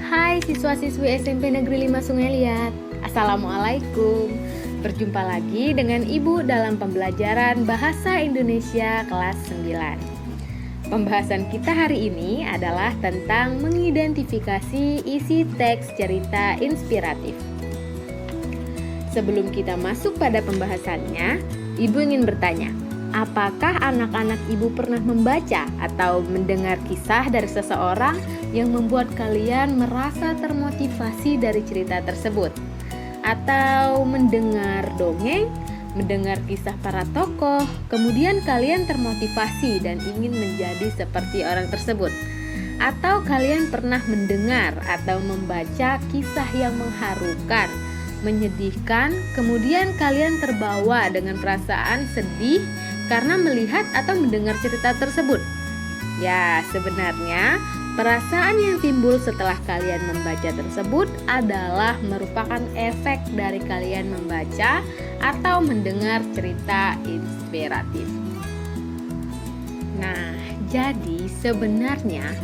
Hai siswa-siswi SMP Negeri 5 Sungai Liat. Assalamualaikum. Berjumpa lagi dengan Ibu dalam pembelajaran Bahasa Indonesia kelas 9. Pembahasan kita hari ini adalah tentang mengidentifikasi isi teks cerita inspiratif. Sebelum kita masuk pada pembahasannya, Ibu ingin bertanya, apakah anak-anak Ibu pernah membaca atau mendengar kisah dari seseorang yang membuat kalian merasa termotivasi dari cerita tersebut? Atau mendengar dongeng, mendengar kisah para tokoh, kemudian kalian termotivasi dan ingin menjadi seperti orang tersebut? Atau kalian pernah mendengar atau membaca kisah yang mengharukan, menyedihkan, kemudian kalian terbawa dengan perasaan sedih karena melihat atau mendengar cerita tersebut? Ya, sebenarnya perasaan yang timbul setelah kalian membaca tersebut adalah merupakan efek dari kalian membaca atau mendengar cerita inspiratif. Nah, jadi sebenarnya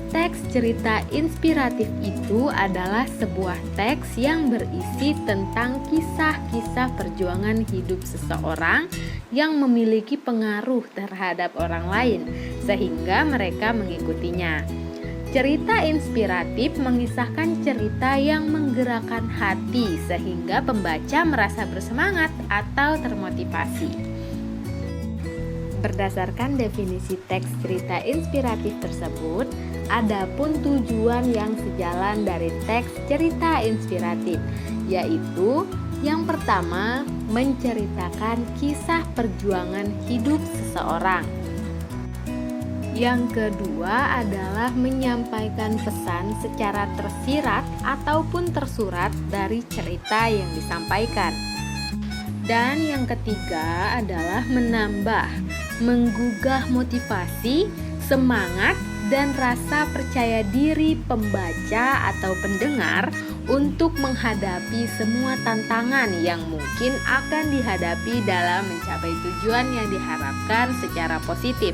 teks cerita inspiratif itu adalah sebuah teks yang berisi tentang kisah-kisah perjuangan hidup seseorang yang memiliki pengaruh terhadap orang lain, sehingga mereka mengikutinya. Cerita inspiratif mengisahkan cerita yang menggerakkan hati, sehingga pembaca merasa bersemangat atau termotivasi. Berdasarkan definisi teks cerita inspiratif tersebut, adapun tujuan yang sejalan dari teks cerita inspiratif, yaitu yang pertama, menceritakan kisah perjuangan hidup seseorang. Yang kedua adalah menyampaikan pesan secara tersirat ataupun tersurat dari cerita yang disampaikan. Dan yang ketiga adalah menambah, menggugah motivasi, semangat, dan rasa percaya diri pembaca atau pendengar untuk menghadapi semua tantangan yang mungkin akan dihadapi dalam mencapai tujuan yang diharapkan secara positif.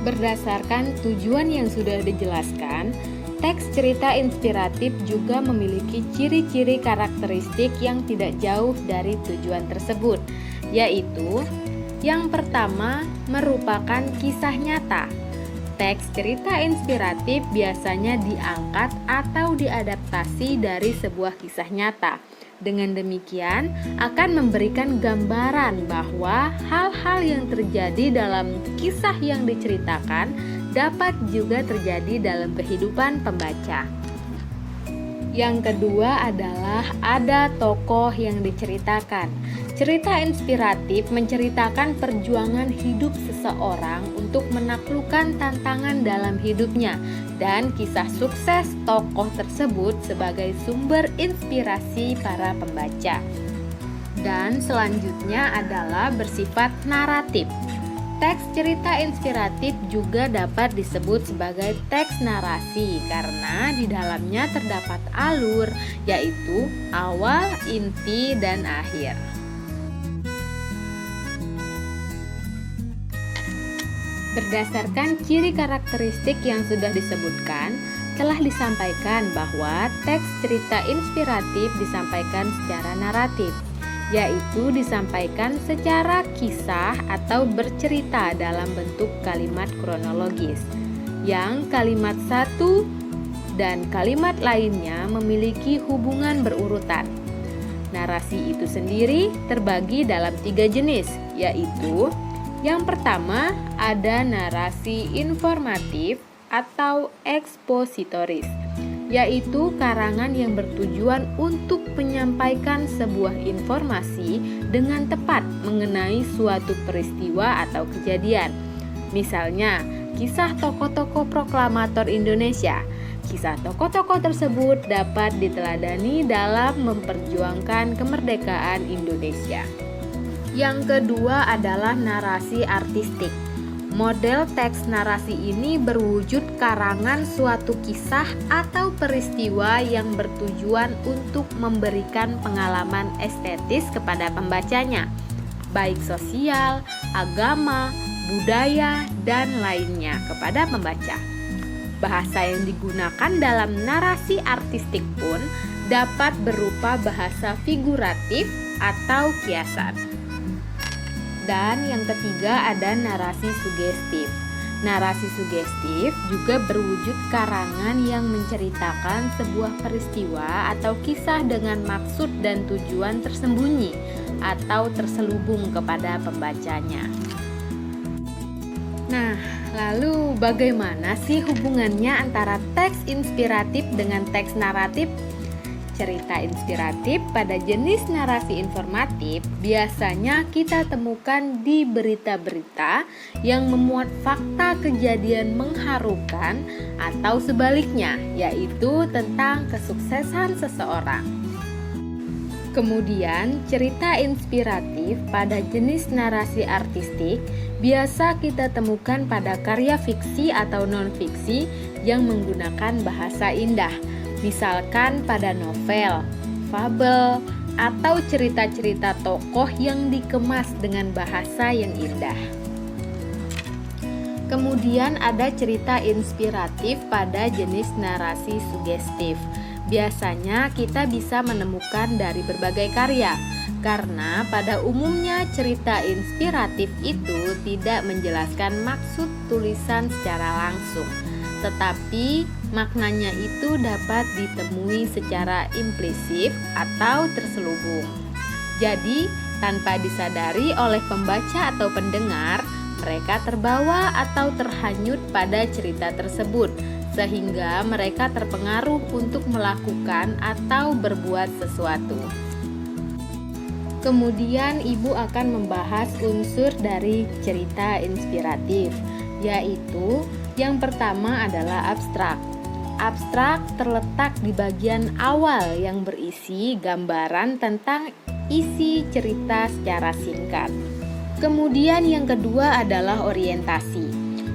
Berdasarkan tujuan yang sudah dijelaskan, teks cerita inspiratif juga memiliki ciri-ciri karakteristik yang tidak jauh dari tujuan tersebut, yaitu yang pertama merupakan kisah nyata. Teks cerita inspiratif biasanya diangkat atau diadaptasi dari sebuah kisah nyata. Dengan demikian, akan memberikan gambaran bahwa hal-hal yang terjadi dalam kisah yang diceritakan dapat juga terjadi dalam kehidupan pembaca. Yang kedua adalah ada tokoh yang diceritakan. Cerita inspiratif menceritakan perjuangan hidup seseorang untuk menaklukkan tantangan dalam hidupnya dan kisah sukses tokoh tersebut sebagai sumber inspirasi para pembaca. Dan selanjutnya adalah bersifat naratif. Teks cerita inspiratif juga dapat disebut sebagai teks narasi karena di dalamnya terdapat alur, yaitu awal, inti, dan akhir. Berdasarkan ciri karakteristik yang sudah disebutkan, telah disampaikan bahwa teks cerita inspiratif disampaikan secara naratif, yaitu disampaikan secara kisah atau bercerita dalam bentuk kalimat kronologis, yang kalimat satu dan kalimat lainnya memiliki hubungan berurutan. Narasi itu sendiri terbagi dalam 3 jenis, yaitu yang pertama ada narasi informatif atau ekspositoris, yaitu karangan yang bertujuan untuk menyampaikan sebuah informasi dengan tepat mengenai suatu peristiwa atau kejadian. Misalnya, kisah tokoh-tokoh proklamator Indonesia. Kisah tokoh-tokoh tersebut dapat diteladani dalam memperjuangkan kemerdekaan Indonesia. Yang kedua adalah narasi artistik. Model teks narasi ini berwujud karangan suatu kisah atau peristiwa yang bertujuan untuk memberikan pengalaman estetis kepada pembacanya, baik sosial, agama, budaya, dan lainnya kepada pembaca. Bahasa yang digunakan dalam narasi artistik pun dapat berupa bahasa figuratif atau kiasan. Dan yang ketiga ada narasi sugestif. Narasi sugestif juga berwujud karangan yang menceritakan sebuah peristiwa atau kisah dengan maksud dan tujuan tersembunyi atau terselubung kepada pembacanya. Nah, lalu bagaimana sih hubungannya antara teks inspiratif dengan teks naratif? Cerita inspiratif pada jenis narasi informatif biasanya kita temukan di berita-berita yang memuat fakta kejadian mengharukan atau sebaliknya, yaitu tentang kesuksesan seseorang. Kemudian, cerita inspiratif pada jenis narasi artistik biasa kita temukan pada karya fiksi atau non-fiksi yang menggunakan bahasa indah. Misalkan pada novel, fabel, atau cerita-cerita tokoh yang dikemas dengan bahasa yang indah. Kemudian ada cerita inspiratif pada jenis narasi sugestif. Biasanya kita bisa menemukan dari berbagai karya, karena pada umumnya cerita inspiratif itu tidak menjelaskan maksud tulisan secara langsung, tetapi maknanya itu dapat ditemui secara implisit atau terselubung. Jadi, tanpa disadari oleh pembaca atau pendengar, mereka terbawa atau terhanyut pada cerita tersebut, sehingga mereka terpengaruh untuk melakukan atau berbuat sesuatu. Kemudian, Ibu akan membahas unsur dari cerita inspiratif, yaitu yang pertama adalah abstrak. Abstrak terletak di bagian awal yang berisi gambaran tentang isi cerita secara singkat. Kemudian yang kedua adalah orientasi.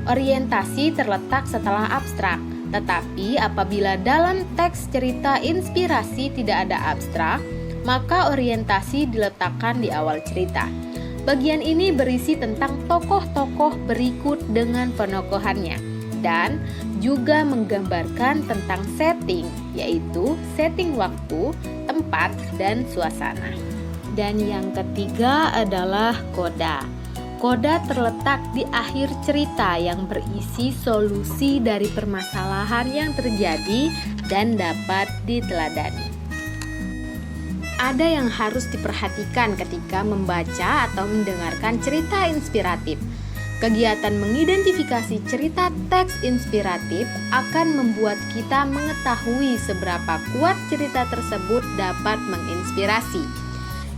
Orientasi terletak setelah abstrak, tetapi apabila dalam teks cerita inspirasi tidak ada abstrak, maka orientasi diletakkan di awal cerita. Bagian ini berisi tentang tokoh-tokoh berikut dengan penokohannya, dan juga menggambarkan tentang setting, yaitu setting waktu, tempat, dan suasana. Dan yang ketiga adalah koda. Koda terletak di akhir cerita yang berisi solusi dari permasalahan yang terjadi dan dapat diteladani. Ada yang harus diperhatikan ketika membaca atau mendengarkan cerita inspiratif. Kegiatan mengidentifikasi cerita teks inspiratif akan membuat kita mengetahui seberapa kuat cerita tersebut dapat menginspirasi.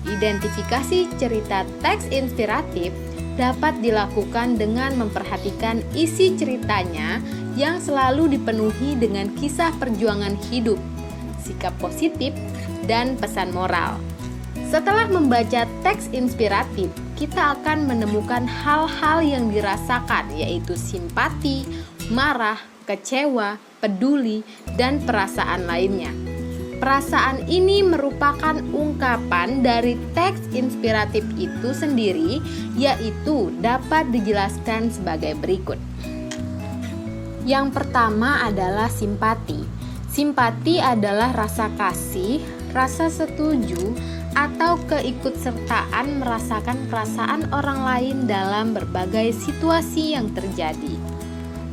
Identifikasi cerita teks inspiratif dapat dilakukan dengan memperhatikan isi ceritanya yang selalu dipenuhi dengan kisah perjuangan hidup, sikap positif, dan pesan moral. Setelah membaca teks inspiratif, kita akan menemukan hal-hal yang dirasakan, yaitu simpati, marah, kecewa, peduli, dan perasaan lainnya. Perasaan ini merupakan ungkapan dari teks inspiratif itu sendiri, yaitu dapat dijelaskan sebagai berikut. Yang pertama adalah simpati. Simpati adalah rasa kasih, rasa setuju, atau keikutsertaan merasakan perasaan orang lain dalam berbagai situasi yang terjadi.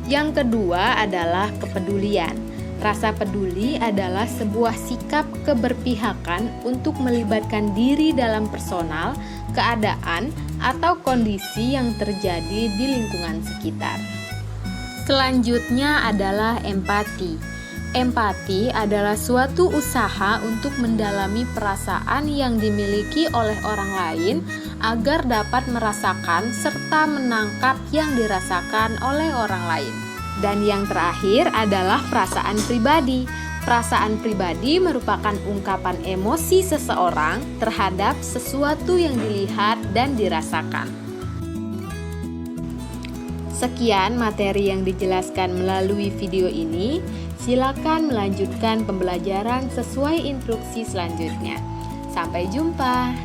Yang kedua adalah kepedulian. Rasa peduli adalah sebuah sikap keberpihakan untuk melibatkan diri dalam personal, keadaan, atau kondisi yang terjadi di lingkungan sekitar. Selanjutnya adalah empati. Empati adalah suatu usaha untuk mendalami perasaan yang dimiliki oleh orang lain agar dapat merasakan serta menangkap yang dirasakan oleh orang lain. Dan yang terakhir adalah perasaan pribadi. Perasaan pribadi merupakan ungkapan emosi seseorang terhadap sesuatu yang dilihat dan dirasakan. Sekian materi yang dijelaskan melalui video ini. Silakan melanjutkan pembelajaran sesuai instruksi selanjutnya. Sampai jumpa.